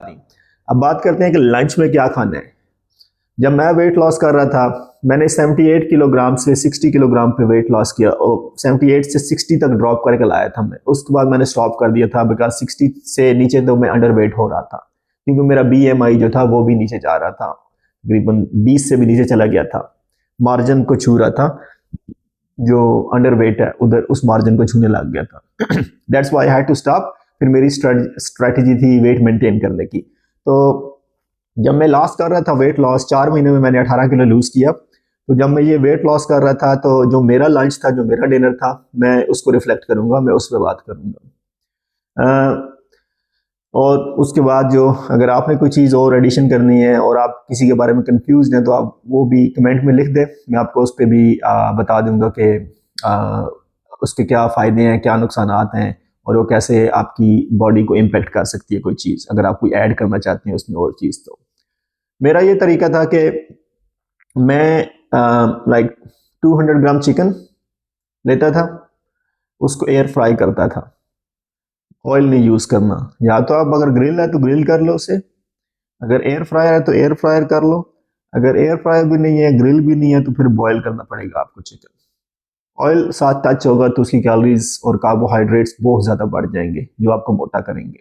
नहीं। अब बात करते हैं कि लंच में क्या खाना है। जब मैं वेट लॉस कर रहा था, मैंने 78 किलोग्राम से 60 किलोग्राम पे वेट लॉस किया और 78 से 60 तक ड्रॉप करके लाया था मैं। उसके बाद मैंने स्टॉप कर दिया था बिकॉज 60 से नीचे तो मैं अंडर वेट हो रहा था, क्योंकि मेरा BMI जो था वो भी नीचे जा रहा था, तकरीबन 20 से भी नीचे चला गया था, मार्जिन को छू रहा था। जो अंडर वेट है उधर उस मार्जिन को छूने लग गया था। That's why I had to stop. फिर मेरी स्ट्रेटजी थी वेट मेंटेन करने की। तो जब मैं लॉस कर रहा था वेट लॉस, 4 महीने में मैंने 18 किलो लूज किया। तो जब मैं ये वेट लॉस कर रहा था तो जो मेरा लंच था, जो मेरा डिनर था, मैं उसको रिफ्लेक्ट करूंगा, मैं उस पर बात करूंगा। और उसके बाद जो अगर आपने कोई चीज़ और एडिशन करनी है और आप किसी के बारे में कंफ्यूज हैं तो आप वो भी कमेंट में लिख दें, मैं आपको उस पर भी बता दूंगा कि उसके क्या फ़ायदे हैं, क्या नुकसान हैं, और वो कैसे आपकी बॉडी को इम्पेक्ट कर सकती है कोई चीज़, अगर आप कोई ऐड करना चाहते हैं उसमें और चीज़। तो मेरा ये तरीका था कि मैं लाइक 200 ग्राम चिकन लेता था, उसको एयर फ्राई करता था, ऑयल नहीं यूज़ करना। या तो आप अगर ग्रिल है तो ग्रिल कर लो उसे, अगर एयर फ्रायर है तो एयर फ्रायर कर लो, अगर एयर फ्रायर भी नहीं है, ग्रिल भी नहीं है, तो फिर बॉयल करना पड़ेगा आपको चिकन। ऑयल साथ टच होगा तो उसकी कैलोरीज और कार्बोहाइड्रेट्स बहुत ज़्यादा बढ़ जाएंगे जो आपको मोटा करेंगे।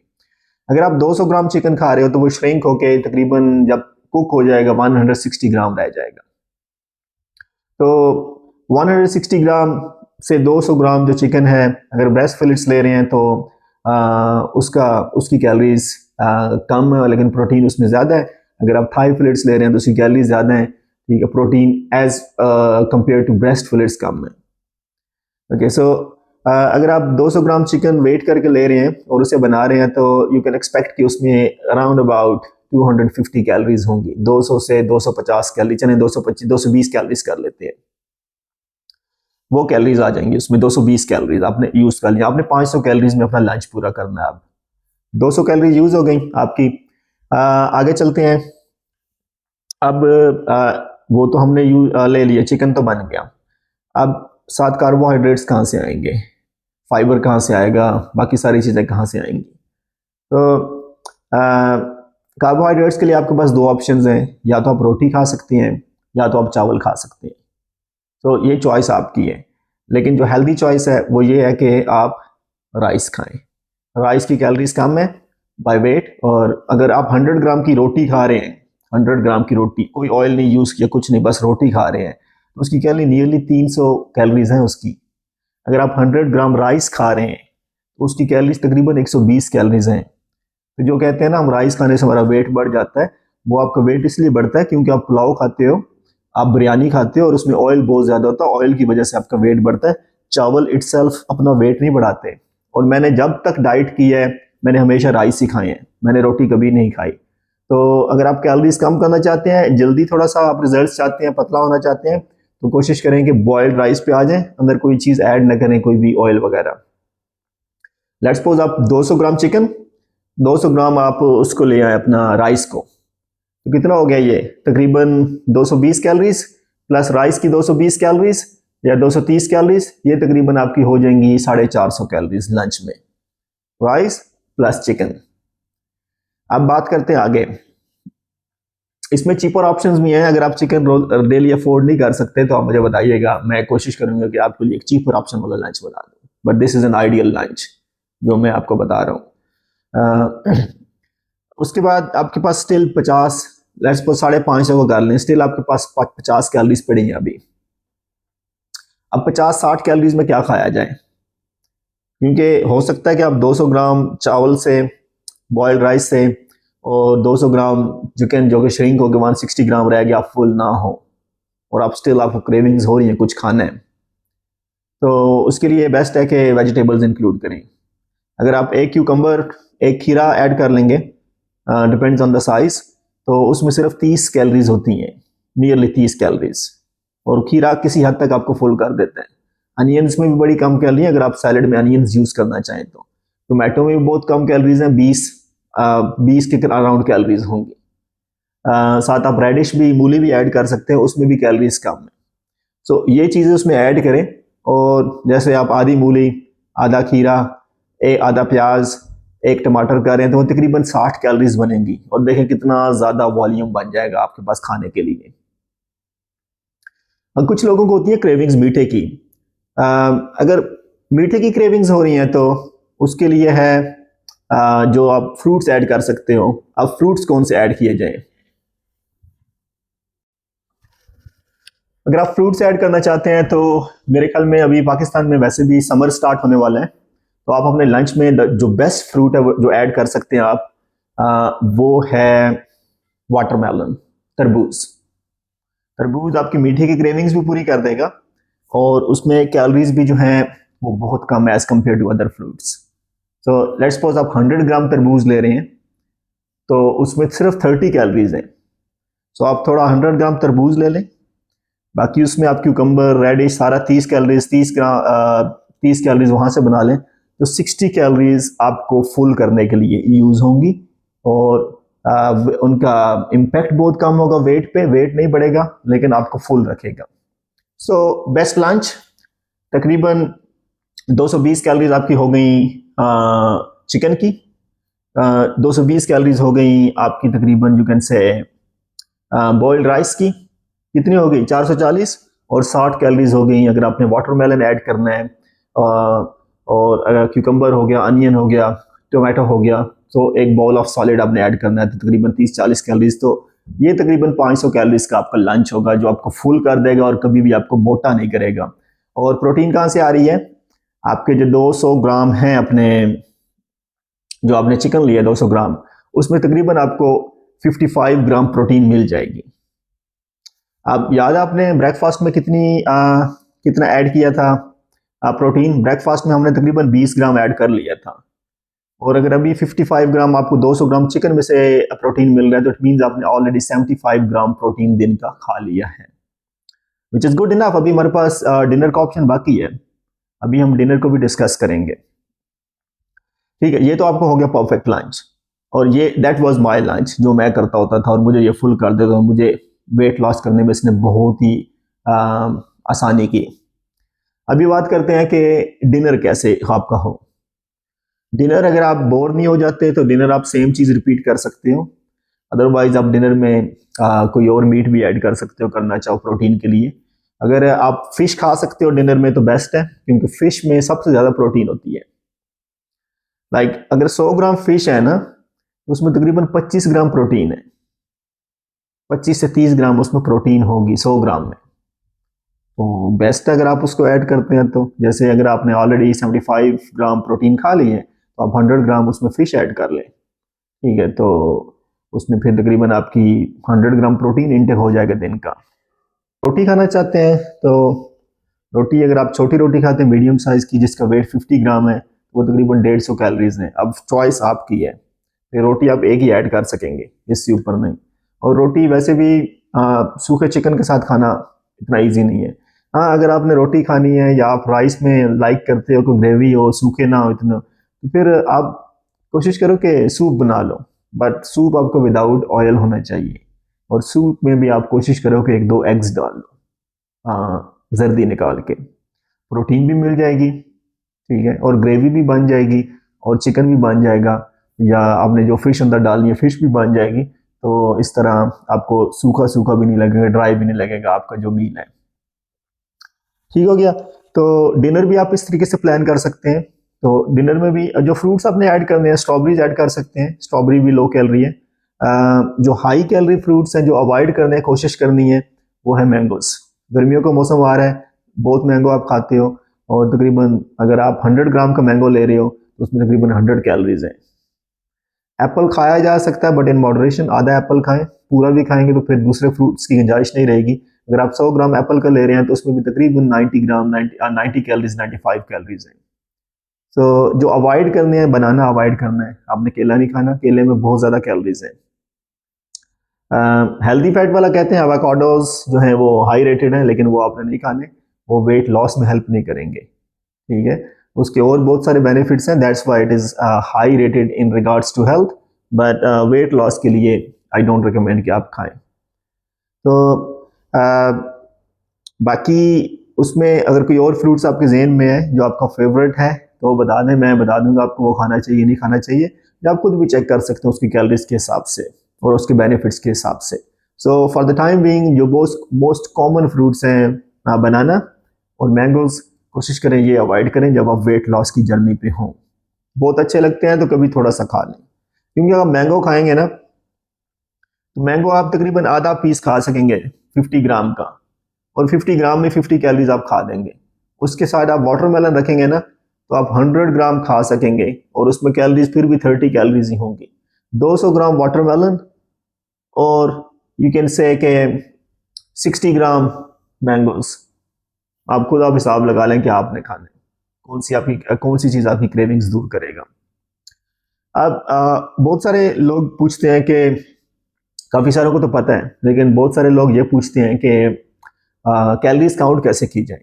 अगर आप 200 ग्राम चिकन खा रहे हो तो वो श्रिंक होके तकरीबन जब कुक हो जाएगा 160 ग्राम रह जाएगा। तो 160 ग्राम से 200 ग्राम जो चिकन है, अगर ब्रेस्ट फिलेट्स ले रहे हैं तो उसकी कैलोरीज कम है लेकिन प्रोटीन उसमें ज़्यादा है। अगर आप थाई फिलेट्स ले रहे हैं तो उसकी कैलोरीज ज़्यादा है, ठीक है, protein as compared to breast fillets कम है। ओके, सो अगर आप 200 ग्राम चिकन वेट करके ले रहे हैं और उसे बना रहे हैं तो यू कैन एक्सपेक्ट कि उसमें अराउंड अबाउट 250 कैलोरीज होंगी। 200 से 250 कैलोरी, चले 225 220 कैलोरीज कर लेते हैं, वो कैलोरीज आ जाएंगी उसमें। 220 कैलोरीज आपने यूज कर लिया, आपने 500 कैलोरीज में अपना लंच पूरा करना है। अब 200 कैलोरी यूज हो गई आपकी। आगे चलते हैं। अब वो तो हमने ले लिया, चिकन तो बन गया। अब साथ कार्बोहाइड्रेट्स कहाँ से आएंगे, फाइबर कहाँ से आएगा, बाकी सारी चीज़ें कहाँ से आएंगी। तो कार्बोहाइड्रेट्स के लिए आपके पास दो ऑप्शंस हैं, या तो आप रोटी खा सकते हैं या तो आप चावल खा सकते हैं। तो ये चॉइस आपकी है, लेकिन जो हेल्दी चॉइस है वो ये है कि आप राइस खाएं। राइस की कैलोरीज कम है बाय वेट, और अगर आप 100 ग्राम की रोटी खा रहे हैं, 100 ग्राम की रोटी, कोई ऑयल नहीं यूज़ किया, कुछ नहीं, बस रोटी खा रहे हैं, तो उसकी कैलोरी नियरली 300 कैलोरीज हैं उसकी। अगर आप 100 ग्राम राइस खा रहे हैं तो उसकी कैलोरीज तकरीबन 120 कैलोरीज हैं। तो जो कहते हैं ना हम राइस खाने से हमारा वेट बढ़ जाता है, वो आपका वेट इसलिए बढ़ता है क्योंकि आप पुलाव खाते हो, आप बिरयानी खाते हो और उसमें ऑयल बहुत ज़्यादा होता है, ऑयल की वजह से आपका वेट बढ़ता है। चावल इटसेल्फ अपना वेट नहीं बढ़ाते। और मैंने जब तक डाइट की है मैंने हमेशा राइस ही खाए हैं, मैंने रोटी कभी नहीं खाई। तो अगर आप कैलोरीज कम करना चाहते हैं, जल्दी थोड़ा सा आप रिजल्ट चाहते हैं, पतला होना चाहते हैं, तो कोशिश करें कि बॉयल्ड राइस पे आ जाएं, अंदर कोई चीज़ ऐड ना करें, कोई भी ऑयल वगैरह। लेट्स सपोज आप 200 ग्राम चिकन, 200 ग्राम आप उसको ले आए अपना राइस को, तो कितना हो गया ये, तकरीबन 220 कैलोरीज प्लस राइस की 220 कैलोरीज या 230 कैलोरीज, ये तकरीबन आपकी हो जाएंगी 450 कैलोरीज लंच में, राइस प्लस चिकन। अब बात करते हैं आगे। इसमें चीपर ऑप्शंस भी हैं, अगर आप चिकन डेली अफोर्ड नहीं कर सकते तो आप मुझे बताइएगा, मैं कोशिश करूंगा कि आपके लिए एक चीपर ऑप्शन वाला लंच बना दूं, but this is an ideal lunch जो मैं आपको बता रहा हूँ। उसके बाद आपके पास स्टिल 50, लेट्स सपोज 550 को कर लें, स्टिल आपके पास 50 कैलोरीज पड़ी हैं अभी। अब 50-60 कैलोरीज में क्या खाया जाए, क्योंकि हो सकता है कि आप 200 ग्राम चावल से, बॉयल्ड राइस से, और 200 ग्राम चिकन जो कि श्रिंक होकर 160 ग्राम रह गया, आप फुल ना हो और आप स्टिल आपको क्रेविंग्स हो रही हैं कुछ खाना है, तो उसके लिए बेस्ट है कि वेजिटेबल्स इंक्लूड करें। अगर आप एक क्यूकम्बर, एक खीरा ऐड कर लेंगे, डिपेंड्स ऑन द साइज, तो उसमें सिर्फ 30 कैलोरीज होती हैं, नियरली 30 कैलोरीज, और खीरा किसी हद तक आपको फुल कर देता है। अनियंस में भी बड़ी कम कैलोरी है, अगर आप सैलड में अनियंस यूज करना चाहें तो। टोमेटो में भी बहुत कम कैलोरीज हैं, 20 के अराउंड कैलोरीज होंगी। साथ आप रेडिश भी, मूली भी ऐड कर सकते हैं, उसमें भी कैलोरीज कम है। सो ये चीज़ें उसमें ऐड करें, और जैसे आप आधी मूली, आधा खीरा, आधा प्याज, एक टमाटर खा रहे हैं तो वो तकरीबन 60 कैलोरीज बनेंगी, और देखें कितना ज़्यादा वॉल्यूम बन जाएगा आपके पास खाने के लिए। कुछ लोगों को होती है क्रेविंग्स मीठे की। अगर मीठे की क्रेविंग्स हो रही हैं तो उसके लिए है जो आप फ्रूट्स ऐड कर सकते हो। अब फ्रूट्स कौन से ऐड किए जाएं? अगर आप फ्रूट्स ऐड करना चाहते हैं तो मेरे ख्याल में अभी पाकिस्तान में वैसे भी समर स्टार्ट होने वाला है, तो आप अपने लंच में जो बेस्ट फ्रूट है जो ऐड कर सकते हैं आप, वो है वाटरमेलन, तरबूज। तरबूज आपकी मीठे की क्रेविंग्स भी पूरी कर देगा, और उसमें कैलोरीज भी जो हैं वो बहुत कम है as compare to other fruits. So let's suppose आप 100 ग्राम तरबूज ले रहे हैं तो उसमें सिर्फ 30 कैलोरीज हैं। सो आप थोड़ा 100 ग्राम तरबूज ले लें, बाकी उसमें आप क्यूकम्बर, रेडिश सारा 30 कैलोरीज, 30 कैलोरीज वहाँ से बना लें, तो 60 कैलोरीज आपको फुल करने के लिए यूज़ होंगी, और उनका इम्पैक्ट बहुत कम होगा वेट पे, वेट नहीं बढ़ेगा लेकिन आपको फुल रखेगा। सो बेस्ट लंच तकरीबन 220 कैलोरीज आपकी हो गई चिकन की, 220 कैलोरीज हो गई आपकी तकरीबन you can say boiled rice की, कितनी हो गई 440, और 60 कैलोरीज हो गई अगर आपने वाटरमेलन ऐड करना है, और अगर क्यूकम्बर हो गया, अनियन हो गया, टोमेटो हो गया, तो एक बाउल ऑफ सॉलिड आपने ऐड करना है तो तकरीबन 30-40 कैलोरीज। तो ये तकरीबन 500 कैलोरीज का आपका लंच होगा जो आपको फुल कर देगा और कभी भी आपको मोटा नहीं करेगा। और प्रोटीन कहाँ से आ रही है? आपके जो 200 ग्राम हैं अपने, जो आपने चिकन लिया 200 ग्राम, उसमें तकरीबन आपको 55 ग्राम प्रोटीन मिल जाएगी। अब याद है आपने ब्रेकफास्ट में कितना ऐड किया था प्रोटीन? ब्रेकफास्ट में हमने तकरीबन 20 ग्राम ऐड कर लिया था, और अगर अभी 55 ग्राम आपको 200 ग्राम चिकन में से प्रोटीन मिल रहा है तो इट मीन्स आपने ऑलरेडी 75 ग्राम प्रोटीन दिन का खा लिया है, विच इज़ गुड इनफ। अभी हमारे पास डिनर का ऑप्शन बाकी है, अभी हम डिनर को भी डिस्कस करेंगे। ठीक है, ये तो आपको हो गया परफेक्ट लंच, और ये दैट वाज माय लंच जो मैं करता होता था, और मुझे ये फुल कर देता था। मुझे वेट लॉस करने में इसने बहुत ही आसानी की। अभी बात करते हैं कि डिनर कैसे आपका हो। डिनर अगर आप बोर नहीं हो जाते तो डिनर आप सेम चीज़ रिपीट कर सकते हो, अदरवाइज आप डिनर में कोई और मीट भी ऐड कर सकते हो करना चाहो प्रोटीन के लिए। अगर आप फिश खा सकते हो डिनर में तो बेस्ट है, क्योंकि फिश में सबसे ज़्यादा प्रोटीन होती है। लाइक अगर 100 ग्राम फिश है ना, उसमें तकरीबन 25 ग्राम प्रोटीन है, 25 से 30 ग्राम उसमें प्रोटीन होगी 100 ग्राम में। तो बेस्ट अगर आप उसको ऐड करते हैं तो, जैसे अगर आपने ऑलरेडी 75 ग्राम प्रोटीन खा ली है तो आप 100 ग्राम उसमें फिश ऐड कर लें, ठीक है, तो उसमें फिर तकरीबन आपकी 100 ग्राम प्रोटीन इनटेक हो जाएगा दिन का। रोटी खाना चाहते हैं तो रोटी, अगर आप छोटी रोटी खाते हैं मीडियम साइज़ की जिसका वेट 50 ग्राम है, वो तकरीबन 150 कैलोरीज है। अब चॉइस आपकी है, फिर रोटी आप एक ही ऐड कर सकेंगे, इससे ऊपर नहीं। और रोटी वैसे भी सूखे चिकन के साथ खाना इतना ईजी नहीं है। हाँ, अगर आपने रोटी खानी है या आप राइस में लाइक करते हो कि ग्रेवी हो, सूखे ना हो इतना, तो फिर आप कोशिश करो कि सूप बना लो, बट सूप आपको विदाउट ऑयल होना चाहिए, और सूप में भी आप कोशिश करो कि 1-2 एग्स डाल लो जर्दी निकाल के, प्रोटीन भी मिल जाएगी, ठीक है, और ग्रेवी भी बन जाएगी, और चिकन भी बन जाएगा, या आपने जो फिश अंदर डालनी है फिश भी बन जाएगी। तो इस तरह आपको सूखा सूखा भी नहीं लगेगा, ड्राई भी नहीं लगेगा आपका जो मील है। ठीक हो गया। तो डिनर भी आप इस तरीके से प्लान कर सकते हैं। तो डिनर में भी जो फ्रूट्स आपने ऐड करने हैं, स्ट्रॉबेरीज ऐड कर सकते हैं, स्ट्रॉबेरी भी लो कैलोरी है। जो हाई कैलोरी फ्रूट्स हैं जो अवॉइड करने की कोशिश करनी है वो है मैंगोस। गर्मियों का मौसम आ रहा है, बहुत मैंगो आप खाते हो, और तकरीबन अगर आप 100 ग्राम का मैंगो ले रहे हो तो उसमें तकरीबन 100 कैलोरीज हैं। एप्पल खाया जा सकता है बट इन मॉडरेशन, आधा एप्पल खाएं, पूरा भी खाएंगे तो फिर दूसरे फ्रूट्स की गुंजाइश नहीं रहेगी। अगर आप 100 ग्राम एप्पल का ले रहे हैं तो उसमें भी तकरीबन 90 कैलोरीज, 95 कैलोरीज हैं। सो जो अवॉइड करने हैं, बनाना अवॉइड करना है, आपने केला नहीं खाना, केले में बहुत ज़्यादा कैलोरीज हैं। हेल्दी फैट वाला कहते हैं एवोकाडोज जो है वो हाई रेटेड है, लेकिन वो आपने नहीं खाने, वो वेट लॉस में हेल्प नहीं करेंगे, ठीक है, उसके और बहुत सारे बेनिफिट्स हैं, that's why it is high rated in regards to health, but weight loss के लिए आई डोंट रिकमेंड कि आप खाएं। तो बाकी उसमें अगर कोई और फ्रूट्स आपके जहन में है जो आपका फेवरेट है तो वो बता दें, मैं बता दूंगा आपको वो खाना चाहिए नहीं खाना चाहिए, या आप खुद भी चेक कर सकते हैं उसकी कैलोरीज के हिसाब से और उसके बेनिफिट्स के हिसाब से। So for the time being जो मोस्ट कॉमन फ्रूट्स हैं बनाना और मैंगोज, कोशिश करें ये अवॉइड करें जब आप वेट लॉस की जर्नी पे हों। बहुत अच्छे लगते हैं तो कभी थोड़ा सा खा लें, क्योंकि अगर मैंगो खाएंगे ना तो मैंगो आप तकरीबन आधा पीस खा सकेंगे 50 ग्राम का, और 50 ग्राम में 50 कैलोरीज आप खा देंगे। उसके साथ आप वाटरमेलन रखेंगे ना तो आप 100 ग्राम खा सकेंगे और उसमें कैलोरीज फिर भी 30 कैलोरीज ही होंगी। 200 ग्राम वाटरमेलन और यू कैन से के 60 ग्राम मैंगोज, आप खुद आप हिसाब लगा लें कि आपने खाने कौन सी चीज़ आपकी क्रेविंग्स दूर करेगा। अब बहुत सारे लोग पूछते हैं कि, काफ़ी सारों को तो पता है, लेकिन बहुत सारे लोग ये पूछते हैं कि कैलोरीज काउंट कैसे की जाए।